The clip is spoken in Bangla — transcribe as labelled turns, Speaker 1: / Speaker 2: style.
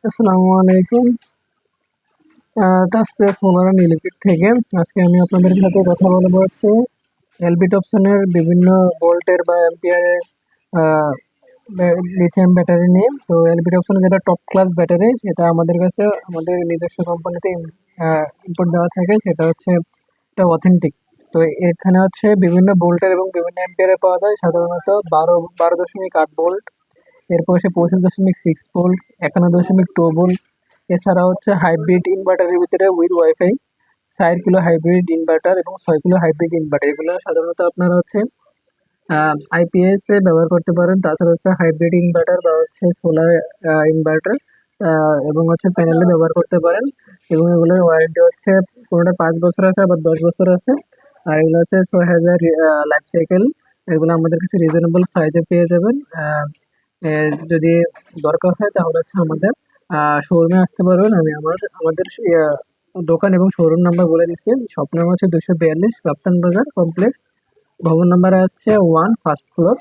Speaker 1: আসসালামু আলাইকুম। তাসফিয়া সোনারা নীলগির থেকে। আজকে আমি আপনাদের সাথে কথা বলবো হচ্ছে এলবি টপসনের বিভিন্ন ভোল্টের বা অ্যাম্পিয়ারের লিথিয়াম ব্যাটারি নিয়ে। তো এলবি টপসনের যেটা টপ ক্লাস ব্যাটারি, সেটা আমাদের কাছে আমাদের নিজস্ব কোম্পানিতে ইম্পোর্ট দেওয়া থাকে, সেটা হচ্ছে এটা অথেন্টিক। তো এখানে হচ্ছে বিভিন্ন ভোল্টের এবং বিভিন্ন অ্যাম্পিয়ারে পাওয়া যায়, সাধারণত 12.8 ভোল্ট, এরপর হচ্ছে 25.6 ভোল্ট, 51.2 ভোল্ট। এছাড়া হচ্ছে হাইব্রিড ইনভার্টারের ভিতরে with wifi 4 kilo hybrid inverter এবং 6 কিলো হাইব্রিড ইনভার্টার, এগুলো সাধারণত আপনারা হচ্ছে আইপিএস এ ব্যবহার করতে পারেন। তাছাড়া হচ্ছে হাইব্রিড ইনভার্টার বা হচ্ছে সোলার ইনভার্টার এবং হচ্ছে প্যানেলে ব্যবহার করতে পারেন। এবং এগুলোর ওয়ারেন্টি হচ্ছে কোনোটা 5 বছর আছে, আবার 10 বছর আছে। আর এগুলো হচ্ছে 6,000 লাইফ সাইকেল। এগুলো আমাদের কাছে রিজনেবল প্রাইসে পেয়ে যাবেন। যদি দরকার হয় তাহলে হচ্ছে আমাদের শোরুমে আসতে পারবেন। আমি আমাদের দোকান এবং শোরুম নাম্বার বলে দিচ্ছি। শপ নাম্বার হচ্ছে 242 কাপ্তান বাজার কমপ্লেক্স, ভবন নাম্বার আছে 1, ফার্স্ট ফ্লোর।